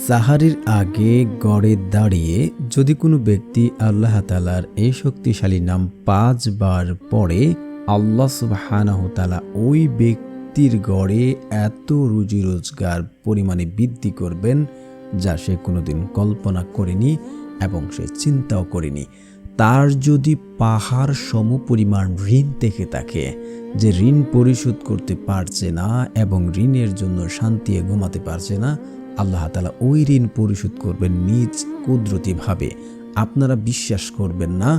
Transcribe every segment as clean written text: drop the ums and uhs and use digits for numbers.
সাহারির আগে গড়ে দাঁড়িয়ে যদি কোনো ব্যক্তি আল্লাহ তাআলার এই শক্তিশালী নাম ৫ বার পড়ে, আল্লাহ সুবহানাহু তাআলা ওই ব্যক্তির গড়ে এত রুজি রোজগার পরিমাণে বৃদ্ধি করবেন যা সে কোনোদিন কল্পনা করেনি এবং সে চিন্তাও করেনি। তার যদি পাহাড় সমপরিমাণ ঋণ থেকে থাকে, যে ঋণ পরিশোধ করতে পারছে না এবং ঋণের জন্য শান্তিতে ঘুমাতে পারছে না, আল্লাহ তাআলা ওই ঋণ পরিশোধ করবেন নিজ কুদরতিভাবে। আপনারা বিশ্বাস করবেন না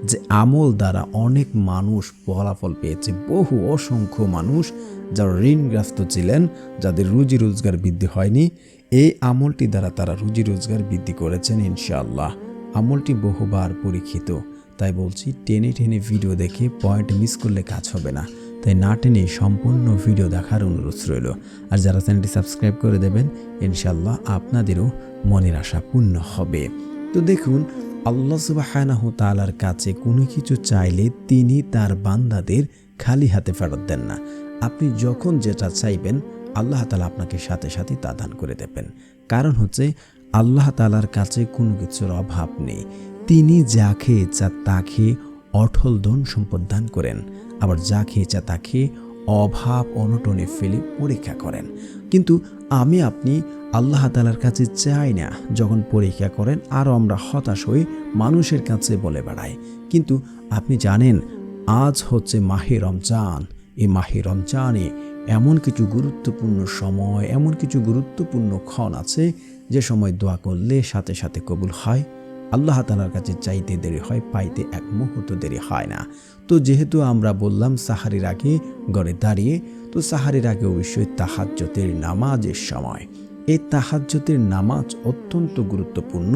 যে আমল দ্বারা অনেক মানুষ ফলাফল পেয়েছে। বহু অসংখ্য মানুষ যারা ঋণগ্রস্ত ছিলেন, যাদের রুজি রোজগার বৃদ্ধি হয়নি, এই আমলটি দ্বারা তারা রুজি রোজগার বৃদ্ধি করেছেন ইনশাআল্লাহ। আমলটি বহুবার পরীক্ষিত। তাই বলছি, টেনে টেনে ভিডিও দেখে পয়েন্ট মিস করলে কাজ হবে না। তাই না টেনে সম্পূর্ণ ভিডিও দেখার অনুরোধ রইল। আর যারা চ্যানেলটি সাবস্ক্রাইব করে দেবেন, ইনশাআল্লাহ আপনাদেরও মনের আশা পূর্ণ হবে। তো দেখুন, আল্লাহ সুবহানাহু তাআলার কাছে কোনো কিছু চাইলে তিনি তার বান্দাদের খালি হাতে ফেরত দেন না। আপনি যখন যেটা চাইবেন, আল্লাহ তাআলা আপনাকে সাথে সাথে তা দান করে দেবেন। কারণ হচ্ছে, আল্লাহ তাআলার কাছে কোনো কিছুর অভাব নেই। তিনি যা খেয়ে ইচ্ছা তা খেয়ে অঢল ধন সম্পদ দান করেন, আবার যা খেয়ে ইচ্ছা তা খেয়ে অভাব অনটনে ফেলে পরীক্ষা করেন। কিন্তু আপনি আল্লাহ তাআলার কাছে চাই না। যখন পরীক্ষা করেন আরও আমরা হতাশ হয়ে মানুষের কাছে বলে বেড়াই। কিন্তু আপনি জানেন, আজ হচ্ছে মাহে রমজান। এই মাহে রমজানে এমন কিছু গুরুত্বপূর্ণ সময়, এমন কিছু গুরুত্বপূর্ণ ক্ষণ আছে যে সময় দোয়া করলে সাথে সাথে কবুল হয়। আল্লাহ তাআলার কাছে চাইতে দেরি হয়, পাইতে এক মুহূর্ত দেরি হয় না। তো যেহেতু আমরা বললাম সাহারির আগে গড়ে দাঁড়িয়ে, তো সাহারির আগে অবশ্যই তাহাজ্জুদের নামাজের সময়। এই তাহাজ্জুদের নামাজ অত্যন্ত গুরুত্বপূর্ণ।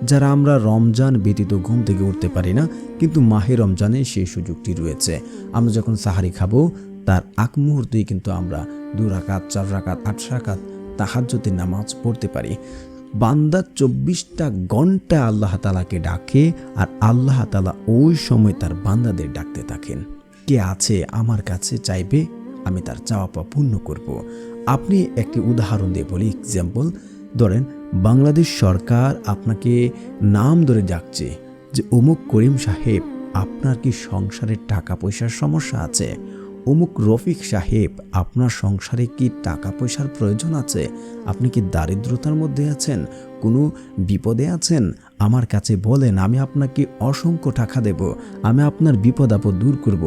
যারা আমরা রমজান ব্যতীত ঘুম থেকে উঠতে পারি না, কিন্তু মাহে রমজানে সেই সুযোগটি রয়েছে। আমরা যখন সাহারি খাবো তার আগ মুহূর্তেই কিন্তু আমরা 2 রাকাত, 4 রাকাত, 8 রাকাত তাহাজ্জুদের নামাজ পড়তে পারি। বান্দা 24টা ঘন্টা আল্লাহ তাআলাকে ডাকে, আর আল্লাহ তাআলা ওই সময় তার বান্দাদের ডাকতে থাকেন। কে আছে আমার কাছে চাইবে, আমি তার চাওয়া পাওয়া পূর্ণ করব। আপনি একটি উদাহরণ দিয়ে বলি, এক্সাম্পল ধরেন, বাংলাদেশ সরকার আপনাকে নাম ধরে ডাকছে যে অমুক করিম সাহেব, আপনার কি সংসারে টাকা পয়সার সমস্যা আছে? অমুক রফিক সাহেব, আপনার সংসারে কি টাকা পয়সার প্রয়োজন আছে? আপনি কি দারিদ্রতার মধ্যে আছেন, কোনো বিপদে আছেন? আমার কাছে বলেন, আমি আপনাকে অসংখ্য টাকা দেব, আমি আপনার বিপদ আপদ দূর করব।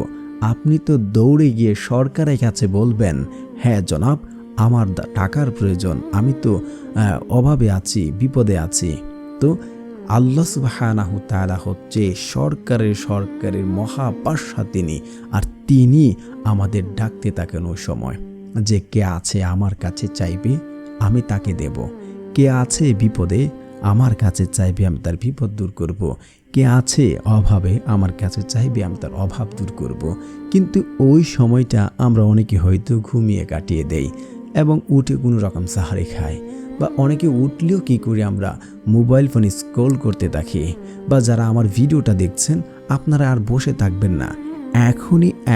আপনি তো দৌড়ে গিয়ে সরকারের কাছে বলবেন, হ্যাঁ জনাব, আমার টাকার প্রয়োজন, আমি তো অভাবে আছি, বিপদে আছি। তো আল্লাহ সুবহানাহু তাআলা হচ্ছে সরকারের মহাবাদশাহ তিনি, আর তিনি আমাদের ডাকতে থাকেন ওই সময় যে কে আছে আমার কাছে চাইবে, আমি তাকে দেব। কে আছে বিপদে, আমার কাছে চাইবে, আমি তার বিপদ দূর করব। কে আছে অভাবে, আমার কাছে চাইবে, আমি তার অভাব দূর করব। কিন্তু ওই সময়টা আমরা অনেকে হয়তো ঘুমিয়ে কাটিয়ে দেই এবং উঠে কোনো রকম সাহারি খাই, বা অনেকে উঠলেও কী করি, আমরা মোবাইল ফোনে স্ক্রল করতে থাকি। বা যারা আমার ভিডিওটা দেখছেন, আপনারা আর বসে থাকবেন না,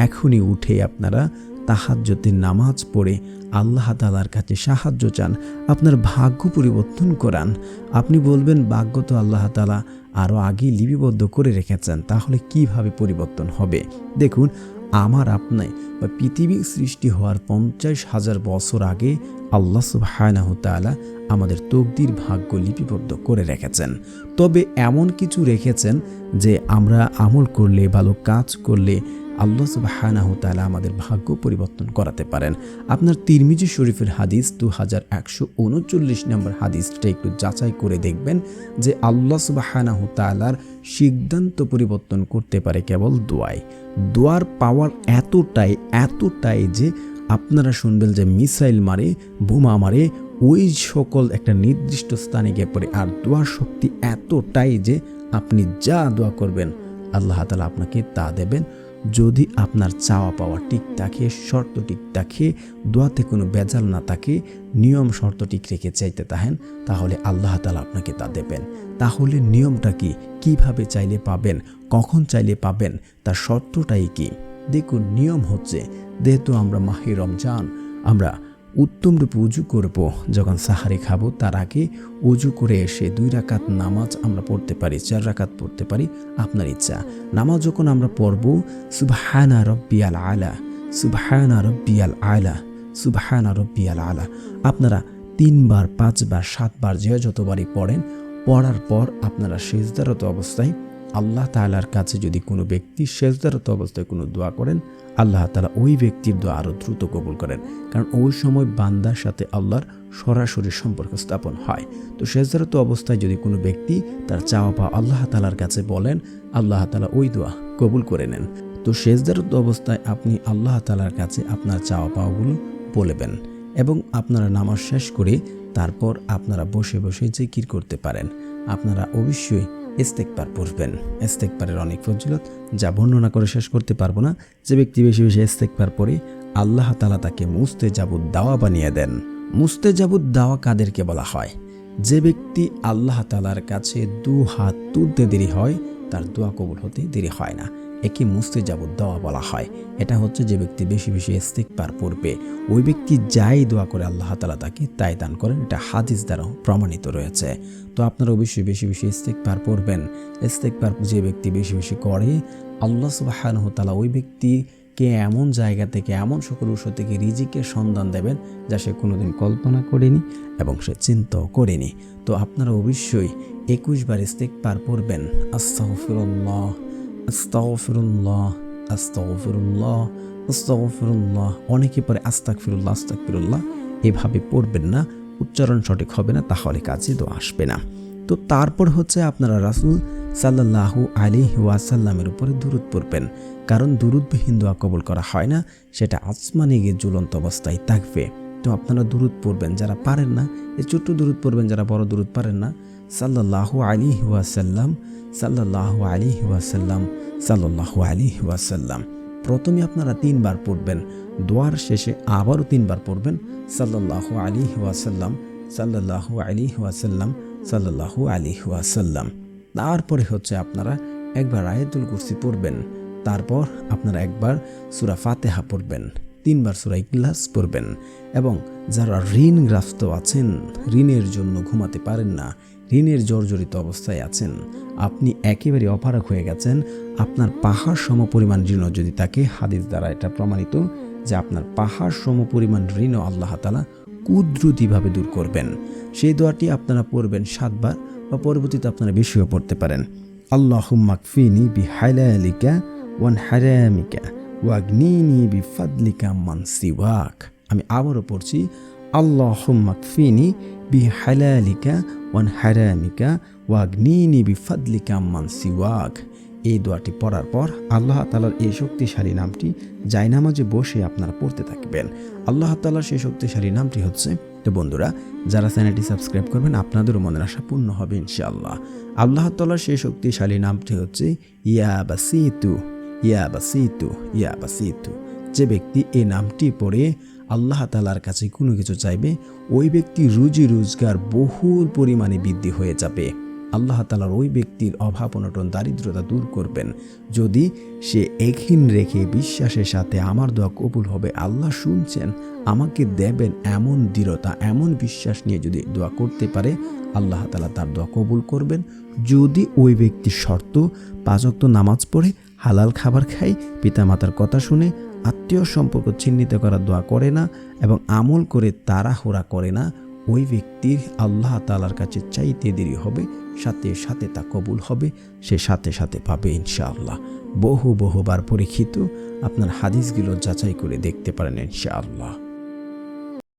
এখনই উঠে আপনারা তাহাজ্জুদের নামাজ পড়ে আল্লাহ তাআলার কাছে সাহায্য চান, আপনার ভাগ্য পরিবর্তন করান। আপনি বলবেন, ভাগ্য তো আল্লাহ তাআলা আরও আগেই লিপিবদ্ধ করে রেখেছেন, তাহলে কিভাবে পরিবর্তন হবে? দেখুন, আপনার বা পৃথিবীর সৃষ্টি হওয়ার 50,000 বছর আগে আল্লাহ সুবহানাহু তাআলা আমাদের তকদির ভাগ্য লিপিবদ্ধ করে রেখেছেন। তবে এমন কিছু রেখেছেন যে আমরা আমল করলে, ভালো কাজ করলে আল্লাহ সুবহানাহু তাআলা আমাদের ভাগ্য পরিবর্তন করাতে পারেন। আপনার তিরমিজি শরীফের হাদিস 2139 নম্বর হাদিসটা একটু যাচাই করে দেখবেন যে আল্লাহ সুবহানাহু তাআলার সিদ্ধান্ত পরিবর্তন করতে পারে কেবল দোয়ায়। দোয়ার পাওয়ার এতটাই যে আপনারা শুনবেন যে মিসাইল মারে, বোমা মারে, ওই সকল একটা নির্দিষ্ট স্থানে গিয়ে পড়ে। আর দোয়ার শক্তি এতটাই যে আপনি যা দোয়া করবেন আল্লাহ তাআলা আপনাকে তা দেবেন, যদি আপনার চাওয়া পাওয়া ঠিক থাকে, শর্ত ঠিক থাকে, দোয়াতে কোনো বেজাল না থাকে, নিয়ম শর্ত ঠিক রেখে চাইতে থাকেন, তাহলে আল্লাহ তাআলা আপনাকে তা দেবেন। তাহলে নিয়মটা কি, কিভাবে চাইলে পাবেন, কখন চাইলে পাবেন, তার শর্তটাই কি? দেখুন, নিয়ম হচ্ছে, যেহেতু আমরা মাহে রমজান, আমরা উত্তম রূপে উজু করব, যখন সাহারি খাবো তার আগে উজু করে এসে 2 রাকাত নামাজ আমরা পড়তে পারি, 4 রাকাত পড়তে পারি, আপনার ইচ্ছা। নামাজ যখন আমরা পড়ব, সুবহানা রব্বিয়াল আলা, সুবহানা রব্বিয়াল আলা, সুবহানা রব্বিয়াল আলা আপনারা 3 বার, 5 বার, 7 বার যে যতবারই পড়েন, পড়ার পর আপনারা সিজদারত অবস্থায় আল্লাহ তাআলার কাছে যদি কোনো ব্যক্তি সিজদারত অবস্থায় কোনো দোয়া করেন, আল্লাহ তাআলা ওই ব্যক্তির দোয়া আরও দ্রুত কবুল করেন। কারণ ওই সময় বান্দার সাথে আল্লাহর সরাসরি সম্পর্ক স্থাপন হয়। তো সিজদারত অবস্থায় যদি কোনো ব্যক্তি তার চাওয়া পাওয়া আল্লাহ তাআলার কাছে বলেন, আল্লাহ তাআলা ওই দোয়া কবুল করে নেন। তো সিজদারত অবস্থায় আপনি আল্লাহ তাআলার কাছে আপনার চাওয়া পাওয়াগুলো বলবেন এবং আপনারা নামাজ শেষ করে তারপর আপনারা বসে বসে জিকির করতে পারেন। আপনারা অবশ্যই ইস্তেগফার পড়বেন। ইস্তেগফারের অনেক ফজিলত যা বর্ণনা করে শেষ করতে পারবো না। যে ব্যক্তি বেশি বেশি ইস্তেগফার পড়ে, আল্লাহ তাআলা তাকে মুস্তেজাবুদ দাওয়া বানিয়ে দেন। মুস্তেজাবুদ দাওয়া কাদেরকে বলা হয়? যে ব্যক্তি আল্লাহ তাআলার কাছে 2 হাত তুলতে দেরি হয়, তার দোয়া কবুল হতে দেরি হয় না, একে মুস্তেজাবুদ দাওয়া বলা হয়। এটা হচ্ছে যে ব্যক্তি বেশি বেশি ইস্তেগফার পড়বে, ওই ব্যক্তি যাই দোয়া করে আল্লাহ তাআলা তাকে তাই দান করেন। এটা হাদিস দ্বারাও প্রমাণিত রয়েছে। তো আপনারা অবশ্যই বেশি বেশি ইস্তেগফার পড়বেন। ইস্তেগফার যে ব্যক্তি বেশি বেশি করে, আল্লাহ সুবহানাহু ওয়া তাআলা ওই ব্যক্তিকে এমন জায়গা থেকে, এমন সকল উৎস থেকে রিজিকের সন্ধান দেবেন যা সে কোনোদিন কল্পনা করেনি এবং সে চিন্তাও করেনি। তো আপনারা অবশ্যই 21 বার ইস্তেগফার পড়বেন। আস্তাগফিরুল্লাহ, আস্তাগফিরুল্লাহ, আস্তাগফিরুল্লাহ, আস্তাগফিরুল্লাহ। অনেকে পরে আস্তাগফিরুল্লাহ, আস্তাগফিরুল্লাহ এভাবে পড়বেন না, উচ্চারণ সঠিক হবে না, তাহলে কাজে তো আসবে না। তো তারপর হচ্ছে আপনারা রাসূল সাল্লাল্লাহু আলাইহি ওয়াসাল্লামের উপরে দুরূদ পড়বেন। কারণ দুরূদবিহীন দোয়া কবুল করা হয় না, সেটা আসমানে গিয়ে ঝুলন্ত অবস্থায় থাকবে। তো আপনারা দুরূদ পড়বেন, যারা পারেন না এই ছোট্ট দুরূদ পড়বেন, যারা বড় দুরূদ পারেন না, সাল্লাল্লাহু আলাইহি ওয়াসাল্লাম, সাল্লাল্লাহু আলাইহি ওয়াসাল্লাম, সাল্লাল্লাহু আলাইহি ওয়াসাল্লাম। প্রথমে আপনারা 3 বার পড়বেন, দোয়ার শেষে আবারও 3 বার পড়বেন, সাল্লাল্লাহু আলাইহি ওয়াসাল্লাম, সাল্লাল্লাহু আলাইহি ওয়াসাল্লাম, সাল্লাল্লাহু আলাইহি ওয়াসাল্লাম। তারপরে হচ্ছে আপনারা একবার আয়াতুল কুরসি পড়বেন, তারপর আপনারা একবার সূরা ফাতিহা পড়বেন, 3 বার সূরা ইখলাস পড়বেন। এবং যারা ঋণগ্রস্ত আছেন, ঋণের জন্য ঘুমাতে পারেন না, ঋণের জর্জরিত অবস্থায় আছেন, আপনি একেবারে অপারগ হয়ে গেছেন, আপনার পাহাড় সম পরিমাণ ঋণও যদি থাকে, হাদিস দ্বারা এটা প্রমাণিত যে আপনার পাহাড় সম পরিমাণ ঋণও আল্লাহ তাআলা কুদরতিভাবে দূর করবেন। সেই দোয়াটি আপনারা পড়বেন 7 বার, বা পরবর্তীতে আপনারা বেশিও পড়তে পারেন। আল্লাহুম্মা কফিনি বিহালালিকা ওয়ান হারামিকা ওয়াগনিনি বিফাদলিকা মান সিওয়াক। আমি আবারও পড়ছি, আল্লাহুম্মা কফিনি বিহালালিকা ওয়ান হারামিকা ওয়াগনিনি বিফাদলিকা মান সিওয়াক। এই দোয়াটি পড়ার পর আল্লাহ তাআলার এই শক্তিশালী নামটি জায়নামাজে বসে আপনারা পড়তে থাকবেন। আল্লাহ তাআলার সেই শক্তিশালী নামটি হচ্ছে, তো বন্ধুরা যারা চ্যানেলটি সাবস্ক্রাইব করবেন আপনাদেরও মনের আশা পূর্ণ হবে ইনশাআল্লাহ। আল্লাহ তাআলার সেই শক্তিশালী নামটি হচ্ছে ইয়া বাসিতু, ইয়া বাসিতু, ইয়া বাসিতু। যে ব্যক্তি এই নামটি পড়ে আল্লাহ তাআলার কাছে কোনো কিছু চাইবে, ওই ব্যক্তি রুজি রোজগার বহুল পরিমাণে বৃদ্ধি হয়ে যাবে। আল্লাহ তাআলার ওই ব্যক্তির অভাব অনটন দারিদ্রতা দূর করবেন। যদি সে একহীন রেখে বিশ্বাসের সাথে আমার দোয়া কবুল হবে, আল্লাহ শুনছেন, আমাকে দেবেন, এমন দৃঢ়তা, এমন বিশ্বাস নিয়ে যদি দোয়া করতে পারে, আল্লাহ তাআলা তার দোয়া কবুল করবেন। যদি ওই ব্যক্তির শর্ত 5 ওয়াক্ত নামাজ পড়ে, হালাল খাবার খায়, পিতামাতার কথা শুনে, আত্মীয় সম্পর্ক চিহ্নিত করার দোয়া করে না এবং আমল করে তাড়াহুড়া করে না, ওই ব্যক্তির আল্লাহ তাআলার কাছে চাইতে দেরি হবে, সাথে সাথে তা কবুল হবে, সে সাথে সাথে পাবে ইনশাআল্লাহ। বহুবার পরীক্ষিত, আপনার হাদিসগুলো যাচাই করে দেখতে পারেন ইনশাআল্লাহ।